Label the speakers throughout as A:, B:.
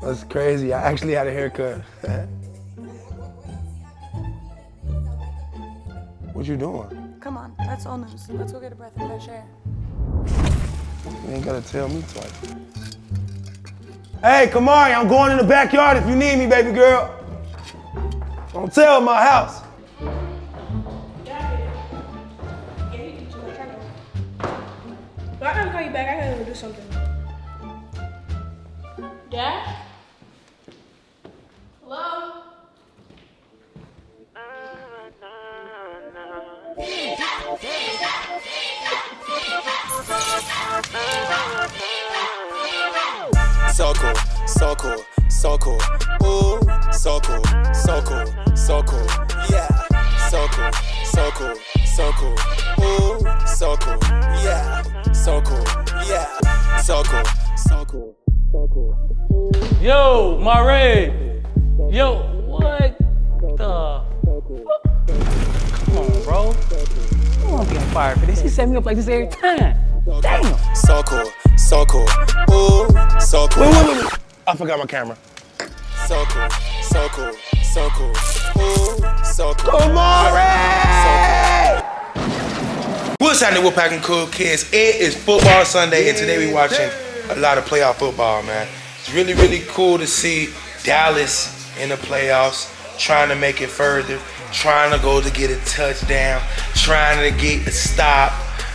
A: That's crazy. I actually had a haircut. What you doing?
B: Come on, that's all news. Let's go get a breath of fresh air.
A: You ain't gotta tell me twice. Hey, Kamari, I'm going in the backyard if you need me, baby girl. Don't tell my house.
C: But I gotta call you back. I gotta go do something. Dad? Hello?
D: So cool, so cool, so cool. Ooh, so cool, so cool, so cool. Yeah, so cool, so cool, so cool. Ooh, so cool. Yeah, so cool. Yeah, so cool, so cool, so cool.
E: Yo, Mare. Yo, what the? Come on, bro. I won't be on fire for this. He set me up like this every time. Damn.
D: So cool, so cool. Ooh, so cool.
A: Wait. I forgot my camera.
D: So cool, so cool, so cool. Ooh, so cool.
A: Kamari!
F: What's happening with Packing Cool Kids? It is football Sunday, and today we watching a lot of playoff football, man. It's really, really cool to see Dallas in the playoffs, trying to make it further, trying to go to get a touchdown, trying to get a stop.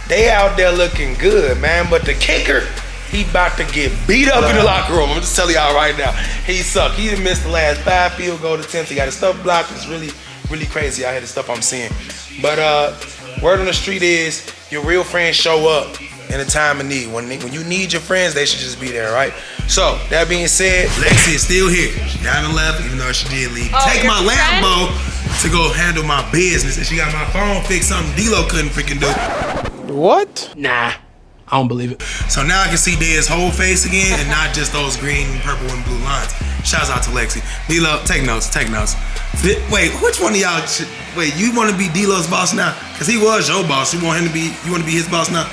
F: They out there looking good, man, but the kicker, he about to get beat up in the locker room. I'm just telling y'all right now, he sucked. He done missed the last 5 field goal attempts. He got his stuff blocked. It's really, really crazy out here, the stuff I'm seeing. But word on the street is your real friends show up in a time of need. When you need your friends, they should just be there, right? So, that being said, Lexi is still here. She haven't left, even though she did leave. Take my Lambo to go handle my business. And she got my phone fixed, something D-Lo couldn't freaking do.
A: What?
E: Nah, I don't believe it.
F: So now I can see Dead's whole face again and not just those green, purple, and blue lines. Shouts out to Lexi. D-Lo, take notes, take notes. Wait, which one of y'all should, wait, you want to be D-Lo's boss now? Because he was your boss. You want to be his boss now?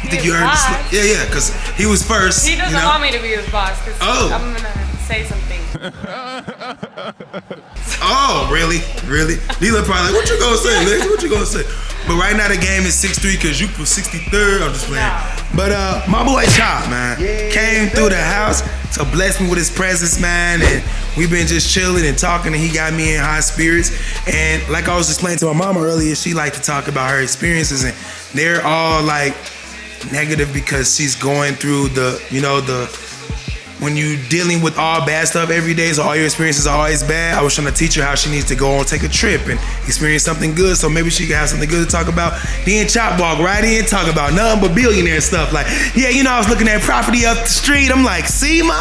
F: You think you earned this? Yeah, because he was first.
B: He doesn't want me to be his boss because I'm gonna say something.
F: Oh, really? D-Lo probably like, what you gonna say, Lexi? What you gonna say? But right now the game is 6-3 because you was 63rd. I'm just playing. No. But my boy Chop, man, came through the house to bless me with his presence, man. And we've been just chilling and talking, and he got me in high spirits. And like I was explaining to my mama earlier, she liked to talk about her experiences, and they're all like negative because she's going through when you dealing with all bad stuff every day, so all your experiences are always bad. I was trying to teach her how she needs to go and take a trip and experience something good, so maybe she can have something good to talk about. Then Chop walk right in, talk about nothing but billionaire stuff. Like, yeah, I was looking at property up the street. I'm like, see, Ma?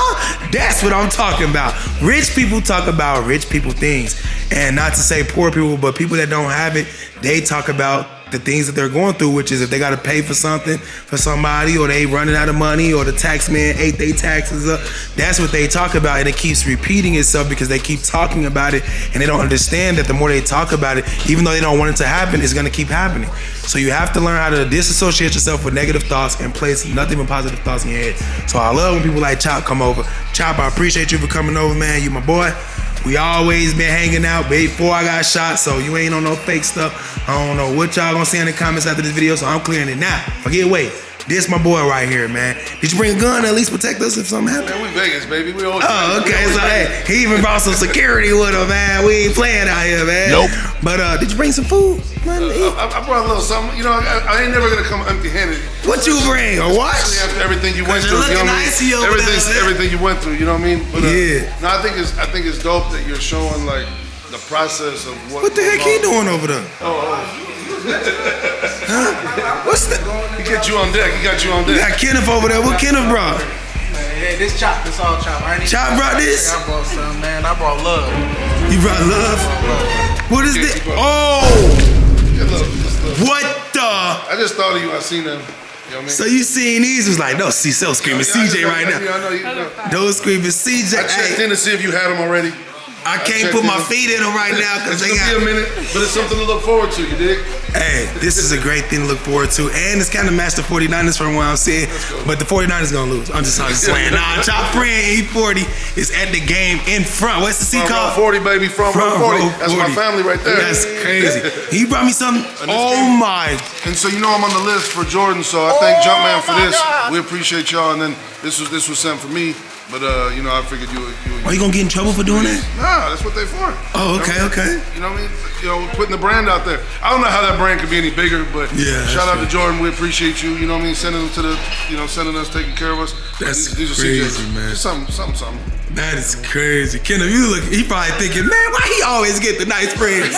F: That's what I'm talking about. Rich people talk about rich people things. And not to say poor people, but people that don't have it, they talk about the things that they're going through, which is if they got to pay for something for somebody, or they running out of money, or the tax man ate their taxes up. That's what they talk about, and it keeps repeating itself because they keep talking about it, and they don't understand that the more they talk about it, even though they don't want it to happen, it's going to keep happening. So you have to learn how to disassociate yourself with negative thoughts and place nothing but positive thoughts in your head. So I love when people like Chop come over. Chop, I appreciate you for coming over, man. You my boy. We always been hanging out before I got shot, so you ain't on no fake stuff. I don't know what y'all gonna say in the comments after this video, so I'm clearing it now. Forget wait. This my boy right here, man. Did you bring a gun to at least protect us if something happened?
G: Man, we Vegas, baby. We always
F: okay. So hey, he even brought some security with him, man. We ain't playing out here, man.
G: Nope.
F: But did you bring some food?
G: I brought a little something. I ain't never gonna come empty-handed.
F: What you bring? A watch?
G: After everything you went through,
F: you know what I mean?
G: Everything you went through, you know what I mean? But,
F: yeah.
G: No, I think it's dope that you're showing like the process of what.
F: What the heck he doing over there? Huh? What's that?
G: He got you on deck.
F: You got Kenneth over there. What Kenneth brought?
H: Hey, this Chop, this all Chop.
F: Chop brought this?
H: I brought some, man. I brought love.
F: You brought love? What is this? Oh! What the?
G: I just thought of you. I seen them. You know what I mean?
F: So you seen these? Was like, no, see, screaming CJ right now.
G: I know you.
F: Those screaming CJ.
G: I checked in to see if you had them already.
F: I can't put my feet in them right now because they got.
G: It's gonna be a minute, but it's something to look forward to. You dig?
F: Hey, this is a great thing to look forward to, and it's kind of matched the 49ers from what I'm seeing. But the 49ers gonna lose. I'm just playing. Nah, Chop friend E40 is at the game in front. What's the seat called?
G: 40, baby. Front 40. That's my family right there.
F: That's crazy. He brought me something. Oh my.
G: And so you know I'm on the list for Jordan, so I thank Jumpman for this. We appreciate y'all, and then this was sent for me. But you know, I figured you.
F: Are you gonna get in trouble for doing that?
G: Nah, that's what they for.
F: Oh, okay, okay.
G: You know what I mean? You know, putting the brand out there. I don't know how that brand could be any bigger, but
F: yeah,
G: shout out to Jordan. We appreciate you. You know what I mean? Sending them to the, sending us, taking care of us.
F: That's
G: these
F: crazy,
G: CJs.
F: man.
G: Just something.
F: That is crazy. Kenneth, you look, he probably thinking, man, why he always get the nice friends?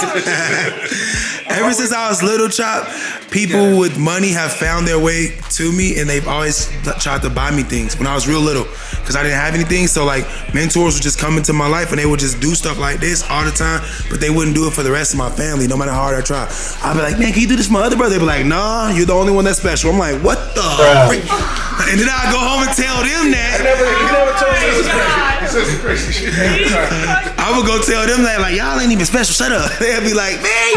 F: Ever since I was little, Chop, people with money have found their way to me, and they've always tried to buy me things when I was real little, because I didn't have anything. So like mentors would just come into my life and they would just do stuff like this all the time, but they wouldn't do it for the rest of my family, no matter how hard I try. I'd be like, man, can you do this for my other brother? They'd be like, nah, you're the only one that's special. I'm like, what the freak? And then I'd go home and tell them that.
G: He never told me this is crazy. He says some crazy shit.
F: I would go tell them that, like, y'all ain't even special, shut up. They'd be like, man,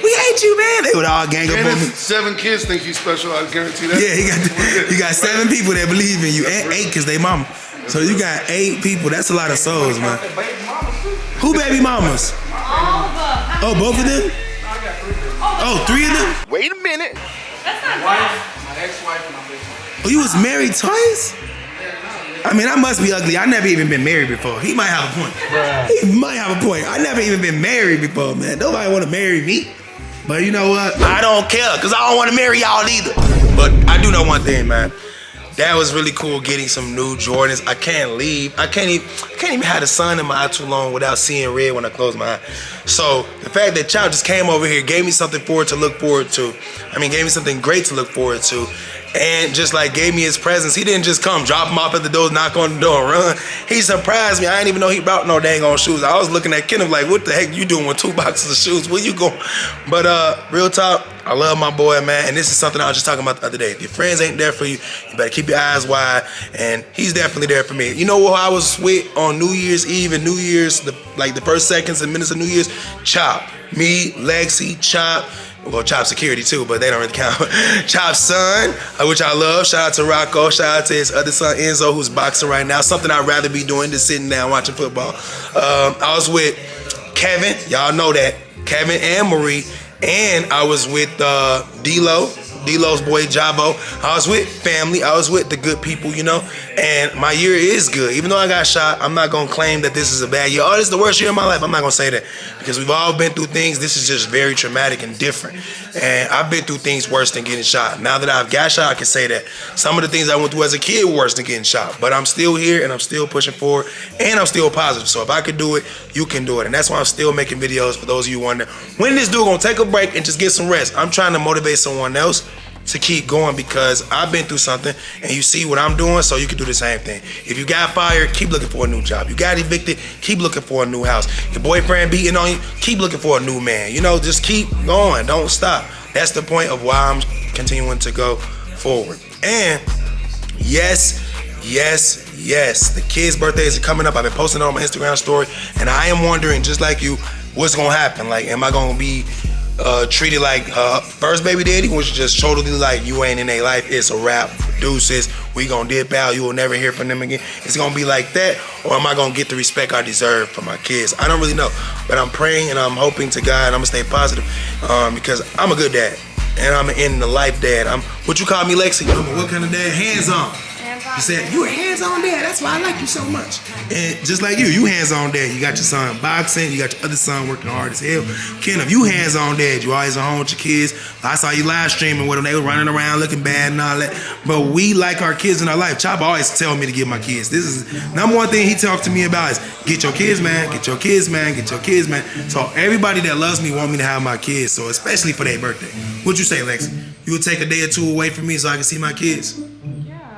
F: we hate you, man. They would all gang up on me.
G: 7 kids think he's special, I guarantee that.
F: Yeah, you got 7 people that believe in you, and 8 because they mama. So you got 8 people, that's a lot of souls, man. Who baby mamas? Oh, both of them? Oh, 3 of them?
G: Wait a minute.
B: That's not
H: My ex-wife and my big wife.
F: Oh, you was married twice? I mean, I must be ugly. I never even been married before. He might have a point. He might have a point. I never even been married before, man. Nobody want to marry me. But you know what? I don't care, because I don't want to marry y'all either. But I do know one thing, man. That was really cool getting some new Jordans. I can't leave. I can't even have the sun in my eye too long without seeing red when I close my eye. So the fact that Chop just came over here, gave me something to look forward to. I mean, gave me something great to look forward to. And just like gave me his presents. He didn't just come, drop him off at the door, knock on the door, and run. He surprised me. I didn't even know he brought no dang on shoes. I was looking at Kenneth like, what the heck you doing with 2 boxes of shoes? Where you going? But real talk, I love my boy, man. And this is something I was just talking about the other day. If your friends ain't there for you, you better keep your eyes wide. And he's definitely there for me. You know what I was with on New Year's Eve and New Year's, the first seconds and minutes of New Year's? Chop. Me, Lexi, Chop. Well, Chop security too, but they don't really count. Chop's son, which I love. Shout out to Rocco. Shout out to his other son, Enzo, who's boxing right now. Something I'd rather be doing than sitting down watching football. I was with Kevin. Y'all know that. Kevin and Marie. And I was with D-Lo's boy Javo. I was with family. I was with the good people, you know. And my year is good. Even though I got shot, I'm not going to claim that this is a bad year. Oh, this is the worst year of my life. I'm not going to say that. Because we've all been through things. This is just very traumatic and different. And I've been through things worse than getting shot. Now that I've got shot, I can say that. Some of the things I went through as a kid were worse than getting shot. But I'm still here and I'm still pushing forward. And I'm still positive. So if I could do it, you can do it. And that's why I'm still making videos for those of you wondering, when this dude going to take a break and just get some rest? I'm trying to motivate someone else to keep going because I've been through something and you see what I'm doing, so you can do the same thing. If you got fired, keep looking for a new job. You got evicted, keep looking for a new house. Your boyfriend beating on you, keep looking for a new man. You know, just keep going, don't stop. That's the point of why I'm continuing to go forward. And yes, the kids' birthdays are coming up. I've been posting it on my Instagram story, and I am wondering, just like you, what's gonna happen? Like, am I gonna be treated like first baby daddy, which is just totally like you ain't in their life, it's a wrap, deuces, we gonna dip out, you will never hear from them again? It's gonna be like that, or am I gonna get the respect I deserve from my kids? I don't really know, but I'm praying and I'm hoping to God and I'm gonna stay positive because I'm a good dad and I'm an in the life dad. I'm what you call me, Lexi? I'm a what kind of dad? Hands on. You said, you a hands-on dad, that's why I like you so much. And just like you hands-on dad. You got your son boxing, you got your other son working hard as hell. Kenneth, you hands-on dad, you always at home with your kids. I saw you live streaming with them, they were running around looking bad and all that. But we like our kids in our life. Chop always tell me to get my kids. This is number one thing he talks to me about is get your kids, man, get your kids, man, get your kids, man. So everybody that loves me want me to have my kids, so especially for their birthday. What'd you say, Lex? You would take a day or 2 away from me so I can see my kids?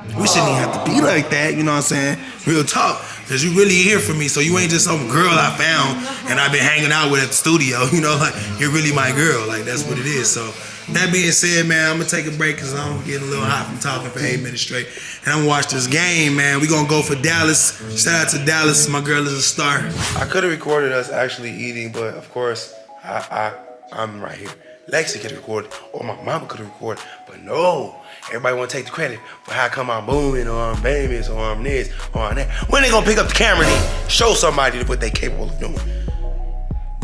F: We shouldn't even have to be like that, you know what I'm saying? Real talk, because you really here for me, so you ain't just some girl I found and I've been hanging out with at the studio, you know, like, you're really my girl, like, that's what it is. So That being said, man, I'm gonna take a break because I'm getting a little hot from talking for 8 minutes straight. And I'm gonna watch this game, man. We gonna go for Dallas. Shout out to Dallas. My girl is a star.
A: I could have recorded us actually eating, but of course, I'm right here. Lexi could have recorded, or my mama could have recorded, but no. Everybody want to take the credit for how come I'm booming, or I'm famous, or I'm this, or I'm that. When they gonna pick up the camera and show somebody what they capable of doing?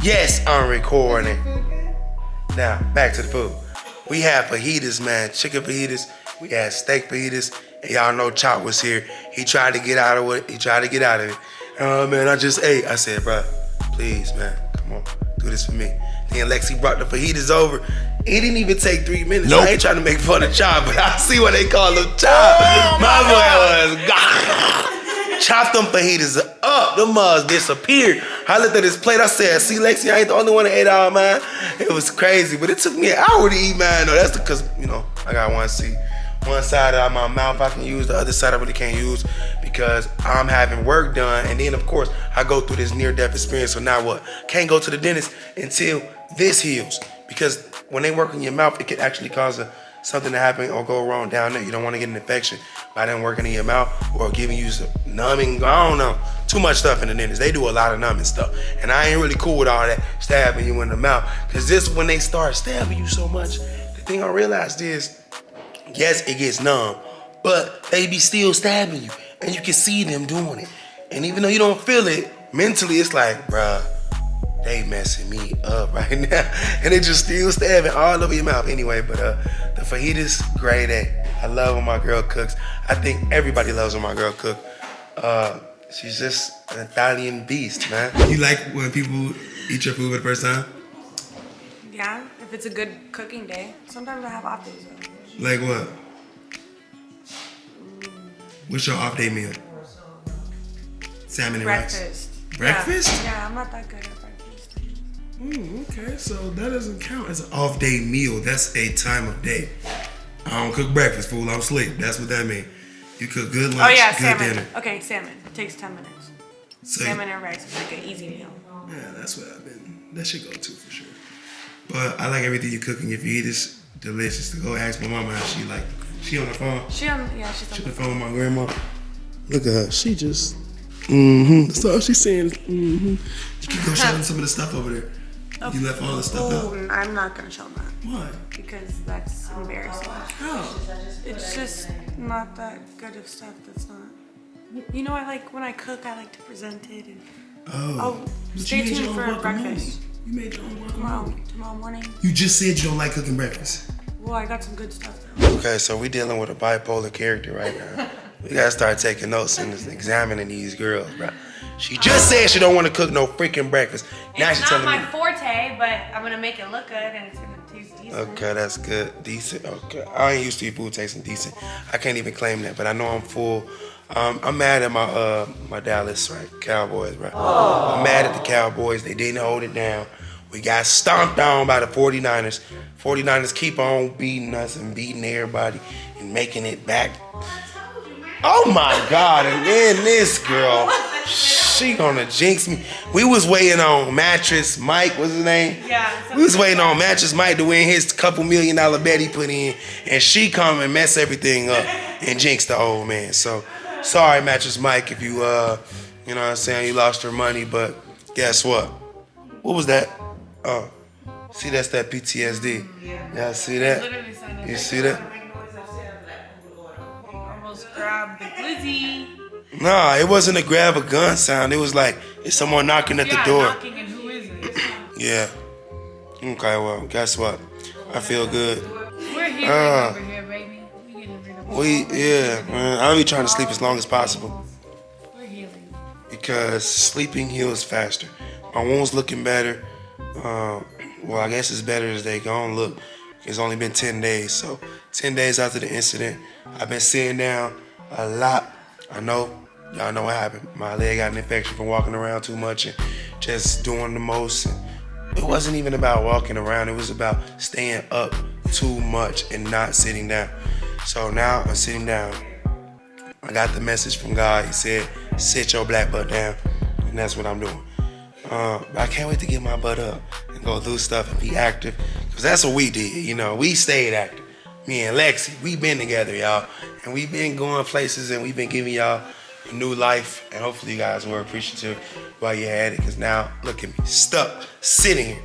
A: Yes, I'm recording. Now, back to the food. We have fajitas, man, chicken fajitas. We had steak fajitas, and y'all know Chop was here. He tried to get out of it. Man, I just ate. I said, bro, please, man, come on, do this for me. Then Lexi brought the fajitas over. It didn't even take 3 minutes. Nope. I ain't trying to make fun of Chop, but I see what they call him Chop. My boy was chopped them fajitas up. Them mugs disappeared. I looked at his plate. I said, see, Lexi, I ain't the only one that ate all mine. It was crazy, but it took me an hour to eat mine, though. That's because, you know, I got one side of my mouth I can use, the other side I really can't use because I'm having work done. And then, of course, I go through this near-death experience. So now what? Can't go to the dentist until this heals. Because when they work in your mouth, it can actually cause something to happen or go wrong down there. You don't want to get an infection by them working in your mouth or giving you some numbing, I don't know. Too much stuff in the dentist. They do a lot of numbing stuff. And I ain't really cool with all that stabbing you in the mouth. Because this, when they start stabbing you so much, the thing I realized is, yes, it gets numb, but they be still stabbing you. And you can see them doing it. And even though you don't feel it, mentally it's like, bruh, they messing me up right now. And they just still stabbing all over your mouth. Anyway, but the fajitas, great A. I love when my girl cooks. I think everybody loves when my girl cooks. She's just an Italian beast, man.
F: You like when people eat your food for the first time?
B: Yeah, if it's a good cooking day. Sometimes I have off days though.
F: Like what? What's your off day meal? Salmon and rice. Breakfast?
B: Yeah, I'm not that good at breakfast.
F: Okay, so that doesn't count as an off day meal. That's a time of day. I don't cook breakfast, fool. I'm asleep. That's what that means. You cook good lunch, good
B: salmon.
F: dinner.
B: Okay, salmon. It takes 10 minutes.
F: So,
B: salmon and rice is like an easy meal.
F: Yeah, that's what I've been. That should go too for sure. But I like everything you cooking. Your feed is delicious. To go ask my mama how she like. She on the phone.
B: She's on
F: the
B: phone.
F: phone with my grandma. Look at her. She just. That's all she's saying. You can go show them some of the stuff over there. You left all the stuff out.
B: I'm not gonna show them that.
F: Why?
B: Because that's embarrassing.
F: How?
B: It's just not that good of stuff. That's not. You know, I like when I cook. I like to present it and. Stay tuned for breakfast.
F: You made your own guacamole.
B: Tomorrow morning.
F: You just said you don't like cooking breakfast.
B: Well, I got some good stuff though.
A: Okay, so we dealing with a bipolar character right now. We gotta start taking notes and examining these girls, bro. She just said she don't want to cook no freaking breakfast. Now
B: It's
A: she's
B: not
A: telling
B: my
A: me.
B: forte, but I'm gonna make it look good and it's gonna taste decent.
A: Okay, that's good. Decent. Okay. I ain't used to your food tasting decent. I can't even claim that, but I know I'm full. I'm mad at my Dallas Cowboys, bro. I'm mad at the Cowboys. They didn't hold it down. We got stomped on by the 49ers. 49ers keep on beating us and beating everybody and making it back. Oh my God, and then this girl, she gonna jinx me. We was waiting on Mattress Mike, what's his name?
B: Yeah.
A: We was waiting on Mattress Mike to win his $2 million bet he put in, and she come and mess everything up and jinx the old man. So, sorry Mattress Mike if you, you know what I'm saying, you lost your money, but guess what? What was that? Oh, see, that's that PTSD. Yeah, see that? You see that?
B: Grab the glizzy.
A: Nah, it wasn't a grab a gun sound. It was like it's someone knocking at the door.
B: Knocking, and who is it?
A: Yeah. Okay, well, guess what? I feel good.
B: We're healing over here, baby.
A: Man. I'll be trying to sleep as long as possible.
B: We're healing.
A: Because sleeping heals faster. My wound's looking better. Well, I guess it's better as they gone. Look, it's only been 10 days. So 10 days after the incident, I've been sitting down a lot. I know, y'all know what happened. My leg got an infection from walking around too much and just doing the most. And it wasn't even about walking around. It was about staying up too much and not sitting down. So now I'm sitting down. I got the message from God. He said, sit your black butt down. And that's what I'm doing. But I can't wait to get my butt up and go do stuff and be active. Cause that's what we did, you know. We stayed active. Me and Lexi, we been together, y'all. And we been going places and we been giving y'all a new life. And hopefully you guys were appreciative while you had it. Cause now, look at me, stuck, sitting here.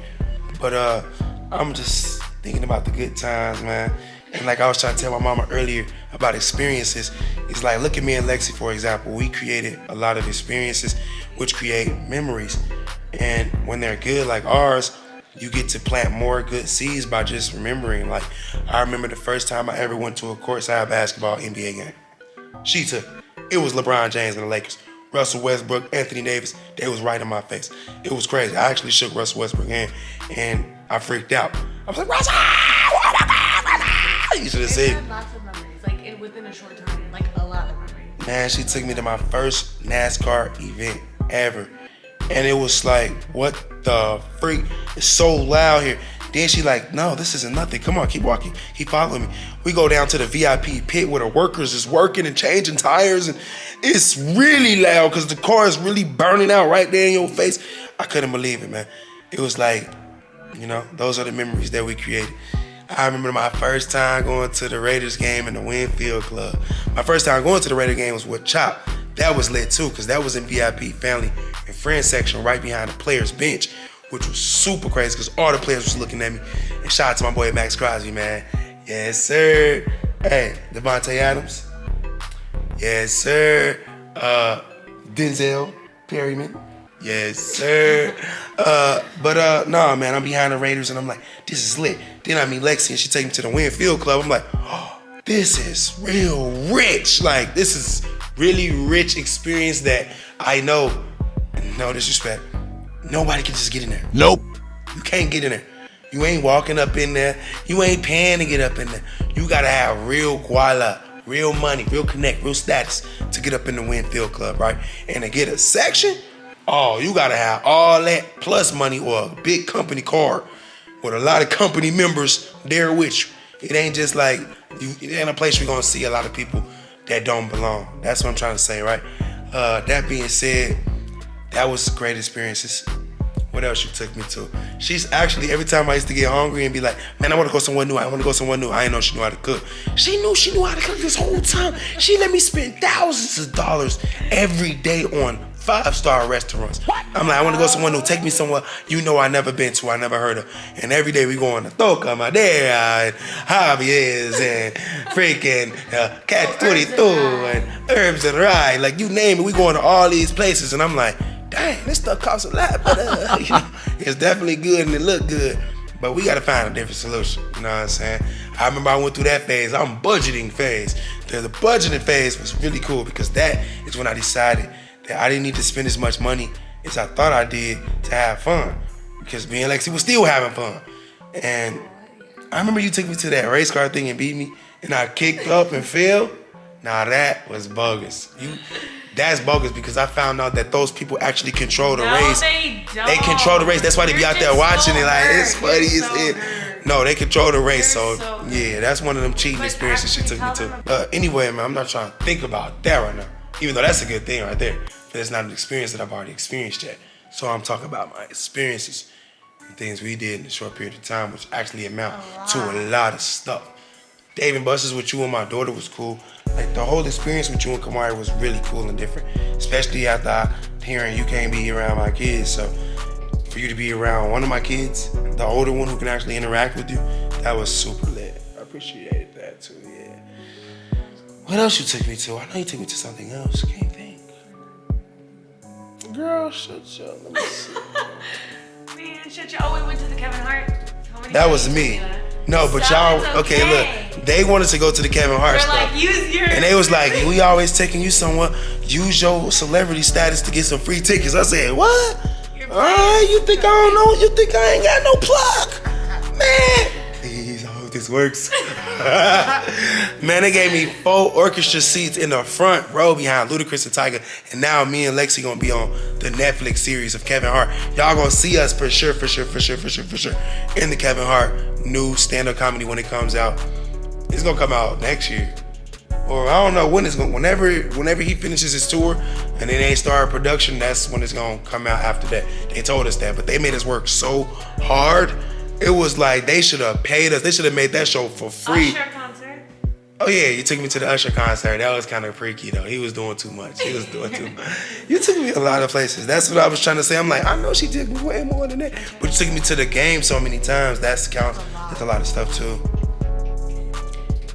A: But I'm just thinking about the good times, man. And like I was trying to tell my mama earlier about experiences, it's like, look at me and Lexi, for example. We created a lot of experiences which create memories. And when they're good like ours, you get to plant more good seeds by just remembering. Like, I remember the first time I ever went to a courtside basketball NBA game. She took it. It was LeBron James and the Lakers. Russell Westbrook, Anthony Davis, they was right in my face. It was crazy. I actually shook Russell Westbrook hand and I freaked out. I was like, Russell! Oh my God, Russell! You should have said.
B: Lots of memories, like within a short time, like a lot of memories.
A: Man, she took me to my first NASCAR event ever. And it was like, what the freak? It's so loud here. Then she like, no, this isn't nothing. Come on, keep walking. Keep following me. We go down to the VIP pit where the workers is working and changing tires. And it's really loud because the car is really burning out right there in your face. I couldn't believe it, man. It was like, you know, those are the memories that we created. I remember my first time going to the Raiders game in the Winfield Club. My first time going to the Raiders game was with Chop. That was lit too, because that was in VIP family and friends section right behind the players bench, which was super crazy because all the players was looking at me. And shout out to my boy Max Crosby, man. Yes, sir. Hey, Devontae Adams. Yes, sir. Denzel Perryman. Yes, sir. Nah, man, I'm behind the Raiders and I'm like, this is lit. Then I meet Lexi and she take me to the Winfield Club. I'm like, oh, this is real rich. Like, this is really rich experience that I know, no disrespect, nobody can just get in there. Nope. You can't get in there. You ain't walking up in there. You ain't paying to get up in there. You gotta have real guala, real money, real connect, real status to get up in the Winfield Club, right? And to get a section, oh, you gotta have all that plus money or a big company card with a lot of company members there with you. It ain't just like, it ain't a place you're gonna see a lot of people that don't belong. That's what I'm trying to say, right? That being said, that was great experiences. What else you took me to? She's actually, every time I used to get hungry and be like, man, I want to go somewhere new. I want to go somewhere new. I didn't know she knew how to cook. She knew how to cook this whole time. She let me spend thousands of dollars every day on 5-star restaurants. I'm like, I want to go somewhere new. Take me somewhere you know I never been to, I never heard of. And every day we go on to Toca Madera and Javier's and freaking Cat 22 and Herbs and Rye. Like, you name it, we going to all these places. And I'm like, dang, this stuff costs a lot, but you know, it's definitely good and it look good. But we gotta find a different solution, you know what I'm saying? I remember I went through that phase. I'm budgeting phase. The budgeting phase was really cool because that is when I decided that I didn't need to spend as much money as I thought I did to have fun. Because me and Lexi was still having fun. And I remember you took me to that race car thing and beat me, and I kicked up and fell. Now that was bogus. That's bogus because I found out that those people actually control the race.
B: They don't.
A: They control the race. That's why they be out there watching it like, it's funny as it. No, they control the race. So yeah, that's one of them cheating experiences she took me to. Anyway, man, I'm not trying to think about that right now. Even though that's a good thing right there. But it's not an experience that I've already experienced yet. So I'm talking about my experiences and things we did in a short period of time, which actually amount to a lot of stuff. Dave & Buster's with you and my daughter was cool. Like, the whole experience with you and Kamari was really cool and different, especially after hearing you can't be around my kids. So for you to be around one of my kids, the older one who can actually interact with you, that was super lit. I appreciated that too, yeah. What else you took me to? I know you took me to something else. Can't think. Girl, shut up. Let me see.
B: Man, shut y'all. We went to the Kevin Hart.
A: That was me. No, but
B: So
A: y'all,
B: it's
A: okay, look, they wanted to go to the Kevin Hart
B: They're
A: stuff.
B: like, use your.
A: And they was like, we always taking you somewhere, use your celebrity status to get some free tickets. I said, what? You think I don't know? You think I ain't got no plug? Man. Please, I hope this works. Man, they gave me 4 orchestra seats in the front row behind Ludacris and Tyga. And now me and Lexi gonna be on the Netflix series of Kevin Hart. Y'all gonna see us for sure in the Kevin Hart new stand-up comedy when it comes out. It's gonna come out next year. Or I don't know when it's gonna, whenever he finishes his tour and then they start production, that's when it's gonna come out after that. They told us that, but they made us work so hard It was like they should have paid us. They should have made that show for free.
B: Usher concert.
A: Oh yeah, you took me to the Usher concert. That was kind of freaky though. He was doing too much. He was doing too much. You took me a lot of places. That's what I was trying to say. I'm like, I know she took me way more than that. But you took me to the game so many times. That's counts. That's a lot of stuff too.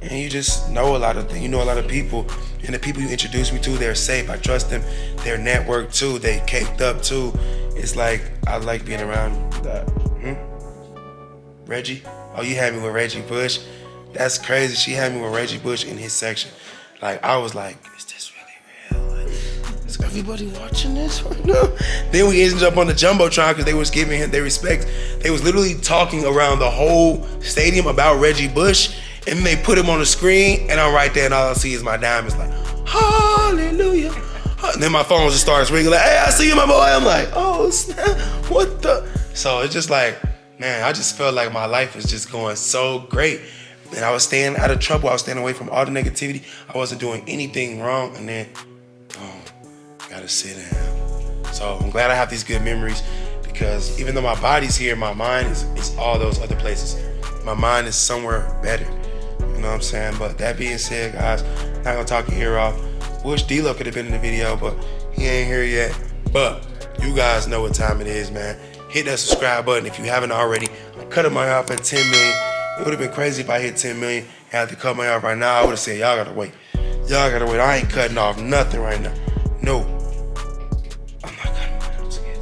A: And you just know a lot of things. You know a lot of people. And the people you introduced me to, they're safe. I trust them. They're networked too. They caked up too. It's like, I like being around that. Reggie? Oh, you had me with Reggie Bush? That's crazy. She had me with Reggie Bush in his section. Like, I was like, is this really real? Like, is everybody watching this right now? Then we ended up on the Jumbotron because they was giving him their respect. They was literally talking around the whole stadium about Reggie Bush, and then they put him on the screen, and I'm right there, and all I see is my diamonds like, hallelujah. And then my phone just starts ringing like, hey, I see you, my boy. I'm like, oh, snap, what the? So it's just like, man, I just felt like my life was just going so great. And I was staying out of trouble. I was staying away from all the negativity. I wasn't doing anything wrong. And then, gotta sit down. So I'm glad I have these good memories because even though my body's here, my mind is all those other places. My mind is somewhere better. You know what I'm saying? But that being said, guys, not gonna talk your ear off. Wish D-Lo could have been in the video, but he ain't here yet. But you guys know what time it is, man. Hit that subscribe button if you haven't already. I'm cutting my hair off at 10 million. It would have been crazy if I hit 10 million and had to cut my hair off right now. I would have said, y'all gotta wait. Y'all gotta wait. I ain't cutting off nothing right now. No. I'm not cutting my hair. I'm scared.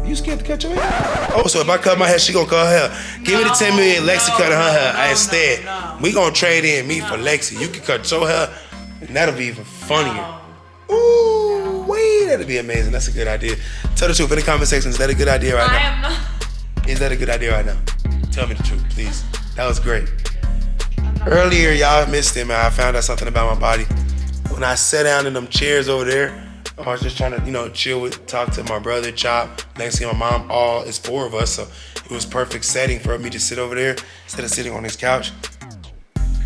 A: You scared to cut your hair? Oh, so if I cut my hair, she gonna cut her hair. Give me the 10 million, Lexi cutting her hair instead. We gonna trade in me for Lexi. You can cut your hair, and that'll be even funnier. Ooh, wait, that'll be amazing. That's a good idea. Tell the truth in the comment section. Is that a good idea right now?
B: I am not.
A: Is that a good idea right now? Tell me the truth, please. That was great. Earlier, y'all missed it, man. I found out something about my body. When I sat down in them chairs over there, I was just trying to, chill with, talk to my brother, Chop, Lexi, and my mom. It's 4 of us, so it was perfect setting for me to sit over there instead of sitting on this couch.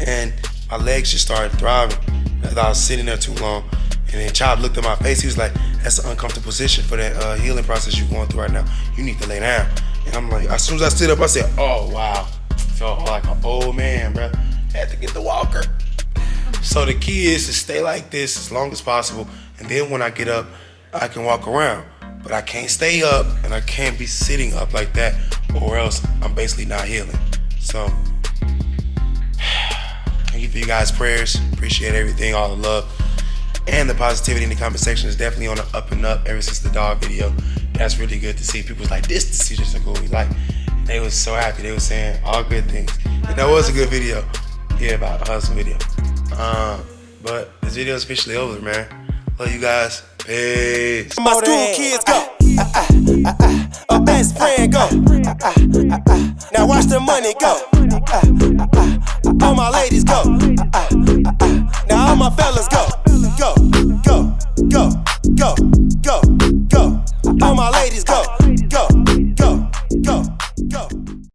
A: And my legs just started throbbing as I was sitting there too long. And then Chop looked at my face. He was like, that's an uncomfortable position for that healing process you're going through right now. You need to lay down. And I'm like, as soon as I stood up, I said, oh, wow. Felt like an old man, bro. Had to get the walker. So the key is to stay like this as long as possible. And then when I get up, I can walk around. But I can't stay up and I can't be sitting up like that or else I'm basically not healing. So thank you for you guys' prayers. Appreciate everything, all the love. And the positivity in the comment section is definitely on the up and up ever since the dog video. That's really good to see. People was like, this is just a cool we like. They was so happy. They was saying all good things. And that was a good video. Yeah, about the hustle video. But this video is officially over, man. Love you guys. Peace.
D: My school kids go. A best friend go. Now watch the money go. All my ladies go. Now all my fellas go. Go, go, go, go.